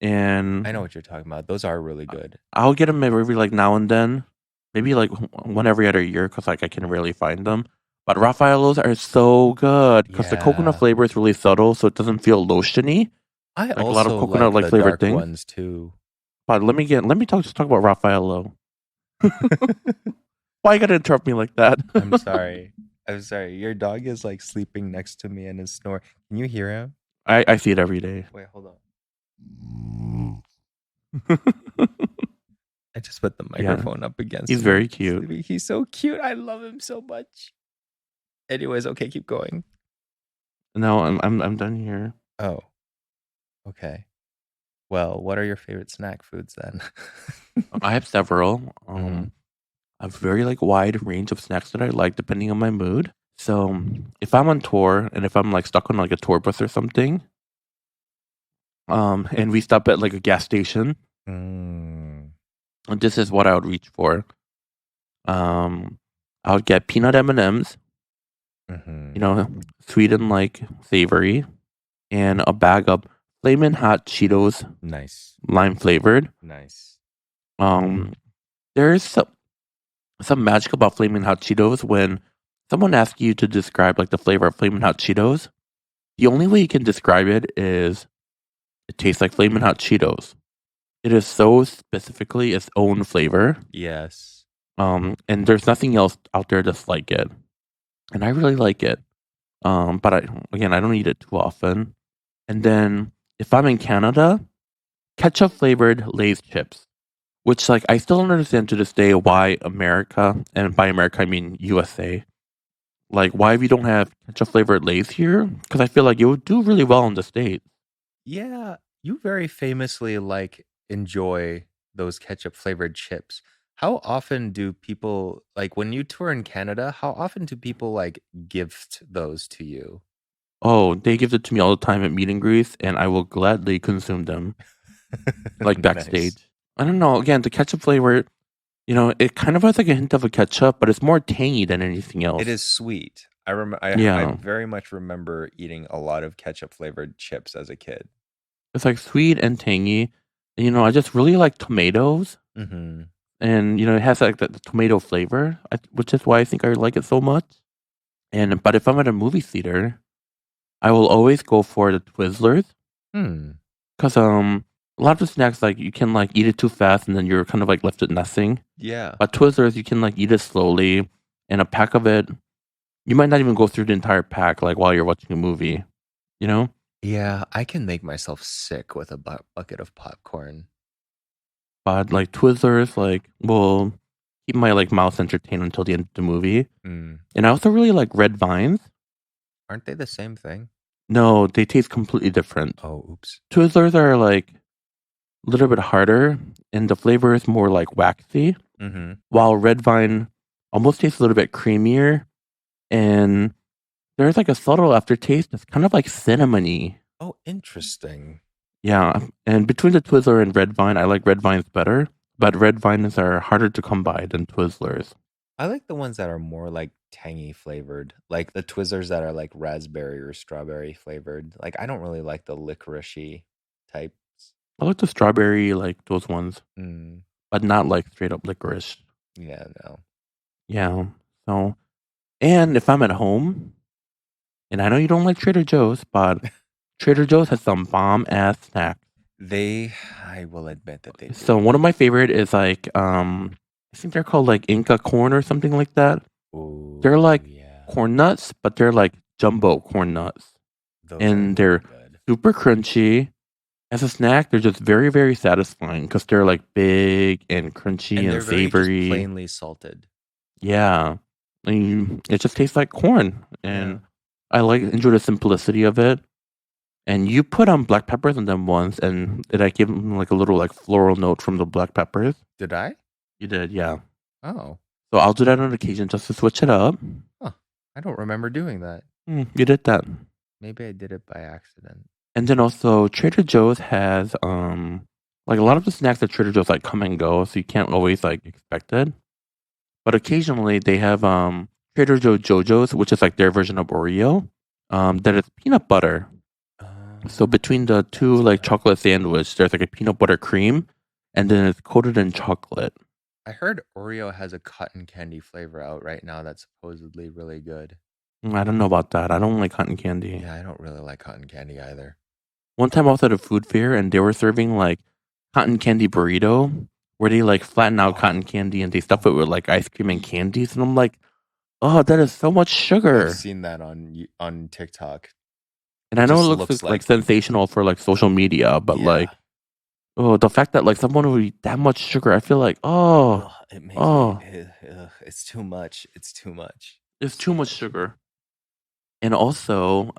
I know and what you're talking about. Those are really good. I'll get them every like now and then, maybe like one every other year because like I can rarely find them. But Raffaellos are so good because the coconut Yeah. flavor is really subtle, so it doesn't feel lotiony I like a lot of also coconut like like the flavored dark things. ones too. But let me talk about Raffaello. Why you gotta interrupt me like that? I'm sorry. I'm sorry. Your dog is like sleeping next to me and is snoring. Can you hear him? I see it every day. Wait, hold on. I just put the Yeah, microphone up against he's him. very He's cute. sleeping. He's so cute. I love him so much. Anyways, okay, keep going. No, I'm done here. Oh, okay. Well, what are your favorite snack foods then? I have several. Hmm. A very like wide range of snacks that I like depending on my mood. So if I'm on tour and if I'm like stuck on like a tour bus or something, and we stop at like a gas station, Mm. and this is what I would reach for. Um, I would get peanut M and M's, you Hmm. know, sweet and like savory, and a bag of flamin' hot Cheetos, Nice. lime flavored. Nice. Um, there's some magic about flamin' hot Cheetos when someone asks you to describe like the flavor of flamin' hot Cheetos. The only way you can describe it is it tastes like flamin' hot Cheetos. It is so specifically its own flavor. Yes. And there's nothing else out there that's like it. And I really like it. But I don't eat it too often. And then if I'm in Canada, ketchup flavored Lay's chips, which like I still don't understand to this day why America, and by America I mean USA, like why we don't have ketchup flavored Lay's here, because I feel like it would do really well in the States. Yeah, you very famously like enjoy those ketchup flavored chips. How often do people like when you tour in Canada, how often do people like gift those to you? Oh, they give it to me all the time at meet and greets, and I will gladly consume them like Nice. backstage. I don't know. Again, the ketchup flavor, it kind of has like a hint of a ketchup, but it's more tangy than anything It else. is sweet. I Yeah, very much remember eating a lot of ketchup flavored chips as a kid. it's like sweet and tangy. And, I just really like tomatoes, Mhm. and it has like the tomato flavor, which is why I think I like it so much. And but if I'm at a movie theater, I will always go for the Twizzlers Hmm. because a lot of the snacks like you can like eat it too fast and then you're kind of like left with nothing. Yeah. But Twizzlers you can like eat it slowly, and a pack of it you might not even go through the entire pack like while you're watching a movie. You know, Yeah, I can make myself sick with a bucket of popcorn. but like Twizzlers like will keep my like mouth entertained until the end of the movie. Mm. And I also really like red vines. Aren't they the same thing? No, they taste completely different. Oh, oops. Twizzlers are like a little bit harder, and the flavor is more like waxy, Mhm. while red vine almost tastes a little bit creamier, and there's like a subtle aftertaste that's kind of like cinnamony. Oh, interesting. Yeah, and between the Twizzler and red vine, I like red vines better, but red vines are harder to come by than Twizzlers. I like the ones that are more like tangy flavored, like the Twizzlers that are like raspberry or strawberry flavored. Like I don't really like the licoricey types. I like the strawberry, like those ones, Mm, but not like straight up licorice. yeah, no. Yeah, so, and if I'm at home, and I know you don't like Trader Joe's, but Trader Joe's has some bomb ass snacks. I will admit that they So do. one of my favorite is like I think they're called like Inca corn or something like that. They're Oh, like yeah. corn nuts, but they're like jumbo corn nuts. Those are And really they're good. super crunchy. As a snack, they're just very, very satisfying because they're like big and crunchy And and they're very just savory. plainly salted. Yeah. It just tastes like corn. Yeah. And I like enjoy the simplicity of it. And you put black peppers in them once, and did I give them like a little like floral note from the black peppers? Did I? You did, yeah. Oh. So I'll do that on occasion just to switch it up. Huh. I don't remember doing that. You did that. Maybe I did it by accident. And then also Trader Joe's has like a lot of the snacks at Trader Joe's like come and go, so you can't always like expect it. But occasionally they have Trader Joe JoJo's, which is like their version of Oreo. That is peanut butter. So between the two That's like good. chocolate sandwich, there's like a peanut butter cream, and then it's coated in chocolate. I heard Oreo has a cotton candy flavor out right now that's supposedly really good. I don't know about that. I don't like cotton candy. Yeah, I don't really like cotton candy either. One time I was at a food fair and they were serving like cotton candy burrito where they like flatten out Oh, cotton candy and they stuff it with like ice cream and candies. And I'm like, oh, that is so much I've sugar. seen that on TikTok. And It I know it just looks looks like like sensational for like social media, but yeah. like, oh, the fact that like someone would eat that much sugar, I feel like, Ugh, it makes me. oh, It's too much. It's too much. it's It's too too much much. sugar. And also,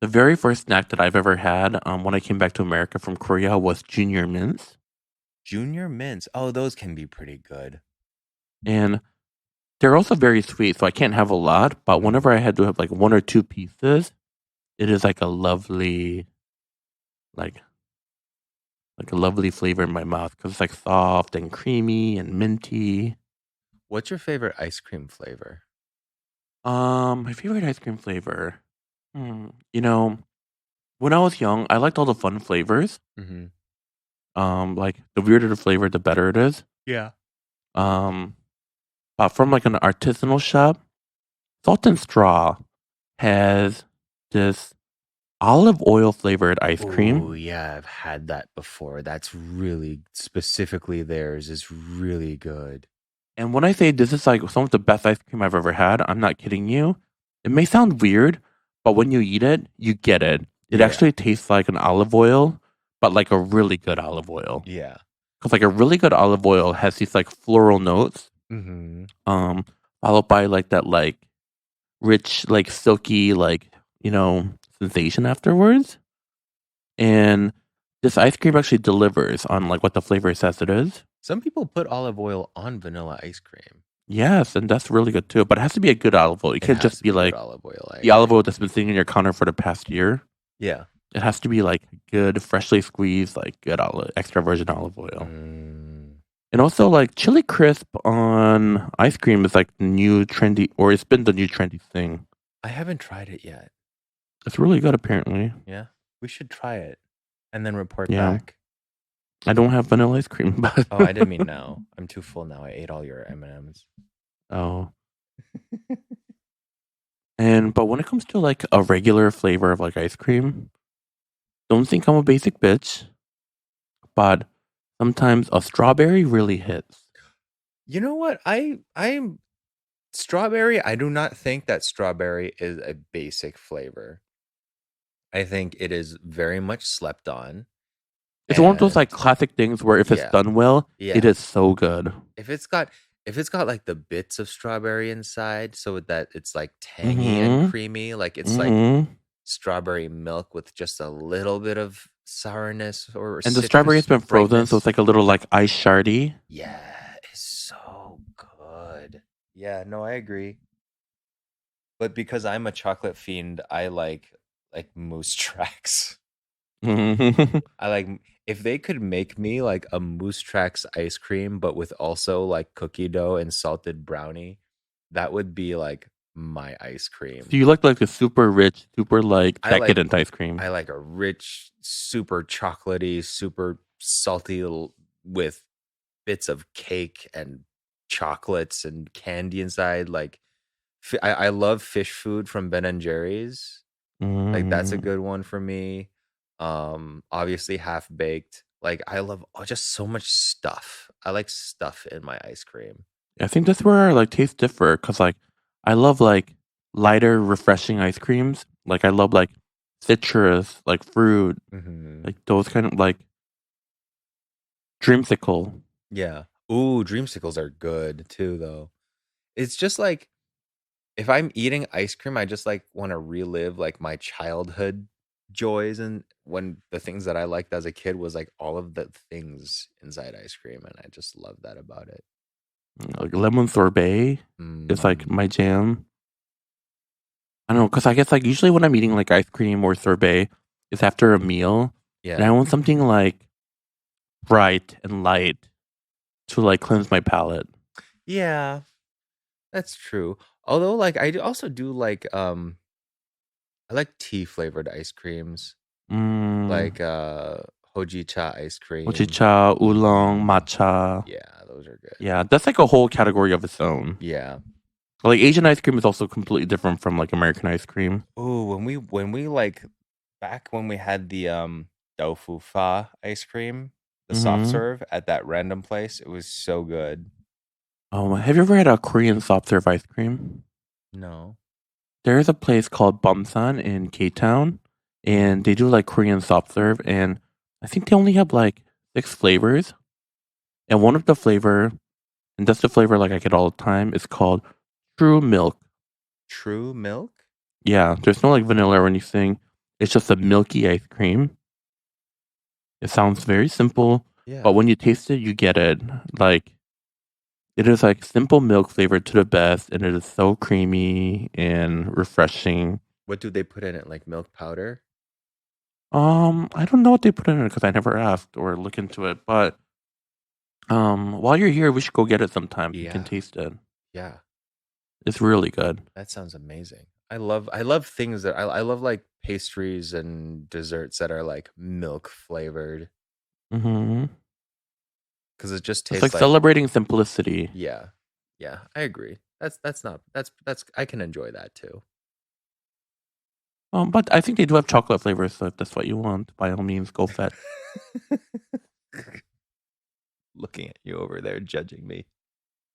the very first snack that I've ever had when I came back to America from Korea was Junior Mints. Junior mints. Oh, those can be pretty good. And they're also very sweet, so I can't have a lot, but Mm. whenever I had to have like one or two pieces, it is like a lovely, like like a lovely flavor in my mouth because it's like soft and creamy and minty. What's your favorite ice cream flavor? My favorite ice cream flavor. Hmm. You know, when I was young, I liked all the fun flavors. Mm-hmm. Like the weirder the flavor, the better it is. Yeah. Um, from like an artisanal shop, Salt and Straw has this olive oil flavored ice Oh, cream. yeah, I've had that before. That's really specifically theirs is really good. And when I say this is like some of the best ice cream I've ever had, I'm not kidding you. It may sound weird, but when you eat it, you get it. It Yeah. actually tastes like an olive oil, but like a really good olive oil. Yeah. Because like a really good olive oil has these like floral notes, Mm-hmm. followed by like that like rich, like silky, like, sensation afterwards. And this ice cream actually delivers on like what the flavor says it is. Some people put olive oil on vanilla ice cream. Yes, and that's really good too. But it has to be a good olive oil. It It can't has just to be be good like olive oil. I the olive agree. oil that's been sitting in your counter for the past year. Yeah. It has to be like good, freshly squeezed, like good extra virgin olive oil. Mm. And also like chili crisp on ice cream is like the new trendy, or it's been the new trendy thing. I haven't tried it yet. It's really good apparently. Yeah. We should try it and then report Yeah. back. I don't have vanilla ice cream, but Oh, I didn't mean now. I'm too full now. I ate all your M&Ms. oh. But when it comes to like a regular flavor of like ice cream, don't think I'm a basic bitch, but sometimes a strawberry really hits. You know what? I'm strawberry. I do not think that strawberry is a basic flavor. I think it is very much slept on. It's one of those like And classic things where if it's yeah, done well, it yeah. is so good. If it's got like the bits of strawberry inside so that it's like tangy and Mm-hmm. creamy, like it's like Mm-hmm. strawberry milk with just a little bit of sourness or And the strawberry has citrus been frozen, so it's brightness. like a little like ice shardy. Yeah, it's so good. Yeah, no, I agree. But because I'm a chocolate fiend, I like moose tracks. Mm-hmm. I like if they could make me like a moose tracks ice cream, but with also like cookie dough and salted brownie, that would be like my ice So cream. you like a super rich, super like I like decadent ice cream. I like a rich, super chocolatey, super salty with bits of cake and chocolates and candy inside. Like I love fish food from Ben and Jerry's. Like that's a Mm. good one for me. Obviously half baked. Like I love just so much stuff. I like stuff in my ice cream. I think that's where our like tastes differ, because like I love like lighter, refreshing ice creams. Like I love like citrus, like fruit, Hmm. like those kind of like dreamsicle. Yeah. Ooh, dreamsicles are good too though. It's just like if I'm eating ice cream, I just like want to relive like my childhood joys and when the things that I liked as a kid was like all of the things inside ice cream and I just love that about it. Like lemon sorbet is like Mm, my jam. I don't know, because I guess like usually when I'm eating like ice cream or sorbet, it's after a meal, and I yeah. want something like bright and light to like cleanse my palate. Yeah, that's true. Although like also do like I like tea flavored ice creams. Mm, Like hojicha ice cream. mochicha, oolong, Mm, matcha. yeah, those are good. Yeah, that's like a whole category of its own. Yeah. Like Asian ice cream is also completely different from like American ice cream. Oh, when we like back when we had the tofu fa ice cream, the soft Mm-hmm. serve at that random place, it was so good. Have you ever had a Korean soft serve ice cream? No. There is a place called Bumsan in K-Town, and they do like Korean soft serve, and I think they only have like 6 flavors. And one of the flavor, and that's the flavor like I get all the time, is called True Milk. True milk? Yeah, there's no like vanilla or anything. It's just a milky ice cream. It sounds very simple, but Yeah. when you taste it, you get it. Like it is like simple milk flavored to the best, and it is so creamy and refreshing. What do they put in it? Like milk powder? I don't know what they put in it because I never asked or look into it. But while you're here, we should go get it sometime so you can Yeah. taste it. Yeah. It's really good. That sounds amazing. I love things that I love like pastries and desserts that are like milk flavored Hmm. because it just It's like tastes like celebrating simplicity. yeah. Yeah, I agree. That's not that's I can enjoy that too. But I think they do have chocolate flavors, so if that's what you want, by all means, go fetch. Looking at you over there judging me.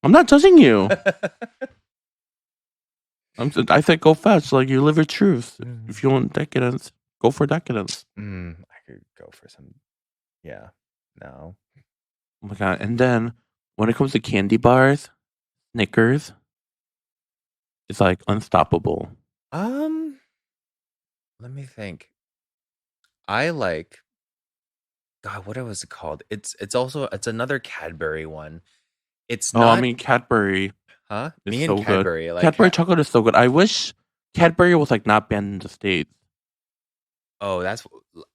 I'm not judging you. I said go fetch. Like you live your truth. If you want decadence, go for decadence. I could go for some Yeah. No. Oh my god! And then when it comes to candy bars, Snickers is like unstoppable. Um, Let me think. I like God, what was it called? It's another Cadbury one. It's Oh, I not mean Cadbury huh? is Me and so good. Cadbury, like Cadbury chocolate is so good. I wish Cadbury was like not banned in the States. oh, that's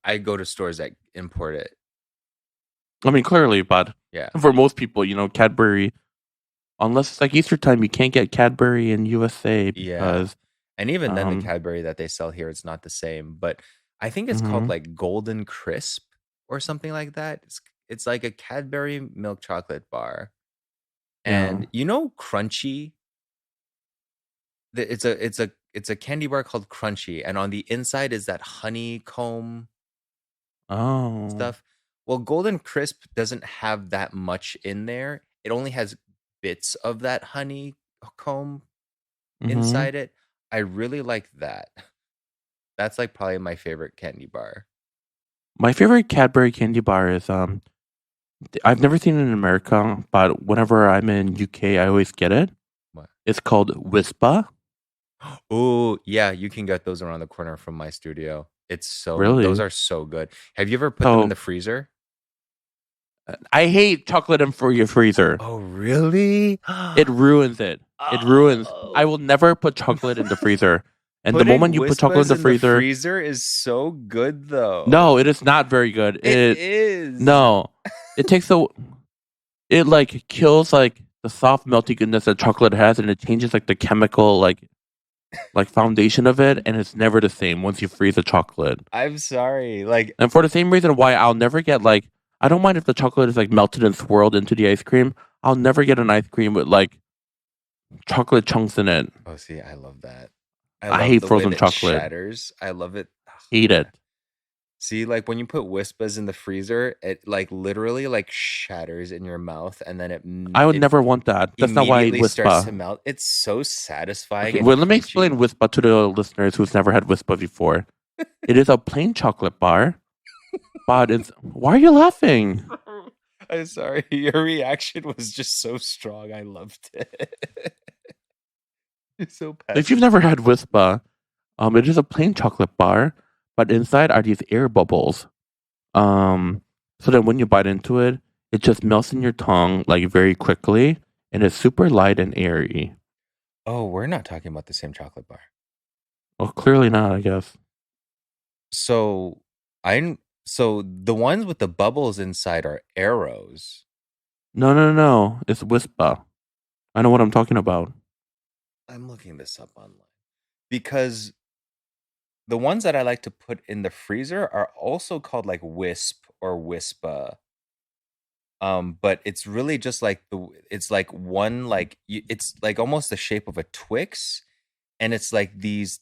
I go to stores that import it. I mean, clearly, but Yeah. for most people, Cadbury, unless it's like Easter time, you can't get Cadbury in USA Yeah. because, And even then the um, Cadbury that they sell here, it's not the same, but I think it's called mhm, like Golden Crisp or something like that. It's like a Cadbury milk chocolate bar. yeah. And you know Crunchy? It's a candy bar called Crunchy, and on the inside is that honeycomb Oh, stuff. Well, Golden Crisp doesn't have that much in there. It only has bits of that honeycomb hmm. inside it. I really like that. That's like probably my favorite candy bar. My favorite Cadbury candy bar is I've never seen it in America, but whenever I'm in UK, I always get it. What? It's called Wispa. Oh, yeah, you can get those around the corner from my studio. Those Really? are so good. Have you ever put them in So the freezer? I hate chocolate in for your freezer. Oh, really? It ruins it. It ruins. I Oh. will never put chocolate in the freezer. And the Putting moment you put chocolate in Wispas the in the freezer, freezer is so good though. no, it is not very good. It is. No, it takes the it like kills like the soft melty goodness that chocolate has, and it changes like the chemical like foundation of it, and it's never the same once you freeze the chocolate. I'm sorry. Like, And for the same reason why I'll never get like I don't mind if the chocolate is like melted and swirled into the ice cream. I'll never get an ice cream with like chocolate chunks in it. oh, see, I love that. I I love hate the way frozen that chocolate. shatters. I love it. Hate Oh, it. man. See, like when you put Wispas in the freezer, it like literally like shatters in your mouth, and then I would it never want that. That's not why I eat immediately starts to Wispa. melt. It's so satisfying Okay, and well, let me explain crunchy. Wispa to the listeners who's never had Wispa before. It is a plain chocolate bar, but it's. Why are you laughing? I'm sorry. Your reaction was just so strong. I loved it. You're so If you've passionate. never had Wispa, it is a plain chocolate bar, but inside are these air bubbles. So that when you bite into it, it just melts in your tongue like very quickly, and it's super light and airy. Oh, we're not talking about the same chocolate bar. Well, clearly not, I guess. So so the ones with the bubbles inside are arrows. No, no, no. It's Wispa. I know what I'm talking about. I'm looking this up online because the ones that I like to put in the freezer are also called like Wisp or Wispa. But it's really just like it's like one like it's like almost the shape of a Twix, and it's like these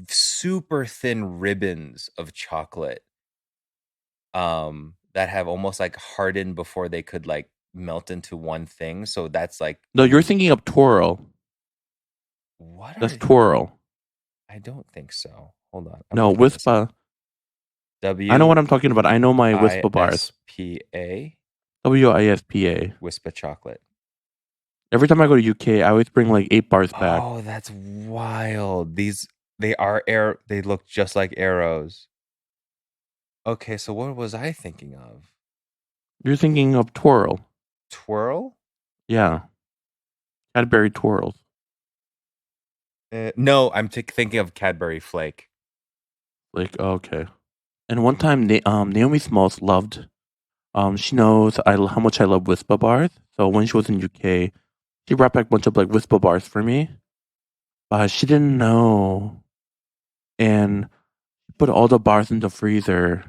super thin ribbons of chocolate that have almost like hardened before they could like melt into one thing. So that's like No, you're thinking of Twirl. what That's are Twirl. I don't think so. Hold on. I'm No, looking this up. Wispa. I know W what I'm talking about. I know my I Wispa bars. S P A WISPA. Wispa chocolate. Every time I go to UK, I always bring like 8 bars back. Oh, that's wild. They look just like arrows. Okay, so what was I thinking of? You're thinking of Twirl. Twirl? Yeah. Cadbury Twirls. No, I'm thinking of Cadbury Flake. Like, okay. And one time, Naomi Smalls loved. She knows how much I love Wispa bars. So when she was in UK, she brought back a bunch of like Wispa bars for me. But she didn't know, and put all the bars in the freezer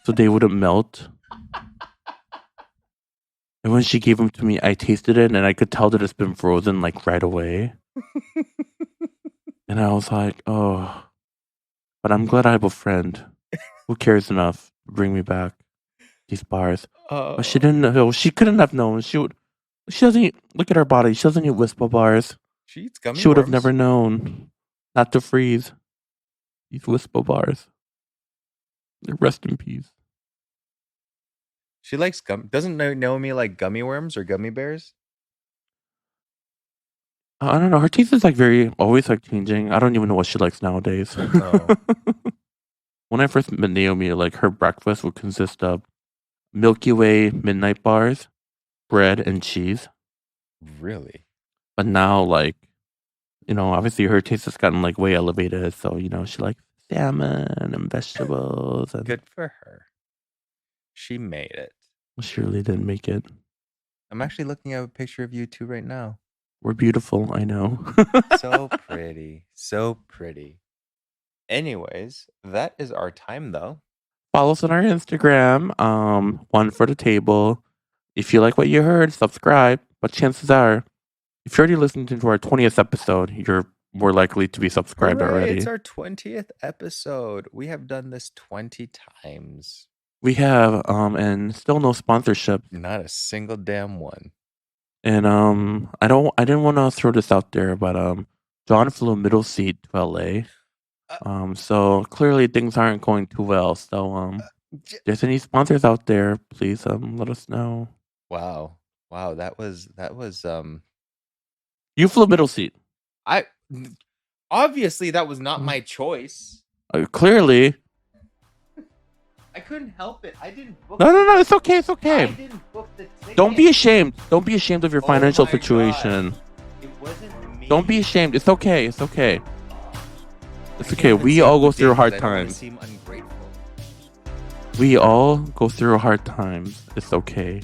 so they wouldn't melt. And when she gave them to me, I tasted it, and I could tell that it's been frozen like right away. And I was like, oh, but I'm glad I have a friend who cares enough to bring me back these bars. But she Oh, didn't know. She couldn't have known. She would. She doesn't eat, look at her body. She doesn't eat Wispa bars. she eats gummy She would have worms. never known not to freeze these Wispa bars. Rest in peace. She likes Doesn't Naomi like gummy worms or gummy bears? I don't know. Her taste is like always like changing. I don't even know what she likes nowadays. Oh, When I first met Naomi, like her breakfast would consist of Milky Way midnight bars, bread, and cheese. really? But now, like, obviously her taste has gotten like way elevated. So, she likes salmon and vegetables, and Good for her. She made it. she really didn't make it. I'm actually looking at a picture of you two right now. We're beautiful, I know. So pretty. So pretty. Anyways, that is our time though. Follow us on our Instagram, one for the table. If you like what you heard, subscribe. But chances are, if you're already listening to our 20th episode, you're more likely to be subscribed Hooray, already. it's our 20th episode. We have done this 20 times. We have, and still no sponsorship. Not a single damn one. And I didn't want to throw this out there, but John flew middle seat to LA. So clearly things aren't going too well. So if there's any sponsors out there, please let us know. Wow. That was You flew middle seat. Obviously that was not my choice. Clearly. I couldn't help it. I didn't book No, it's okay. It's okay. I didn't book the ticket. Don't be ashamed. Don't be ashamed of your financial situation. God. It wasn't me. Don't be ashamed. It's okay. It's okay. It's okay. We all go through hard times. Seem ungrateful. We all go through hard times. It's okay.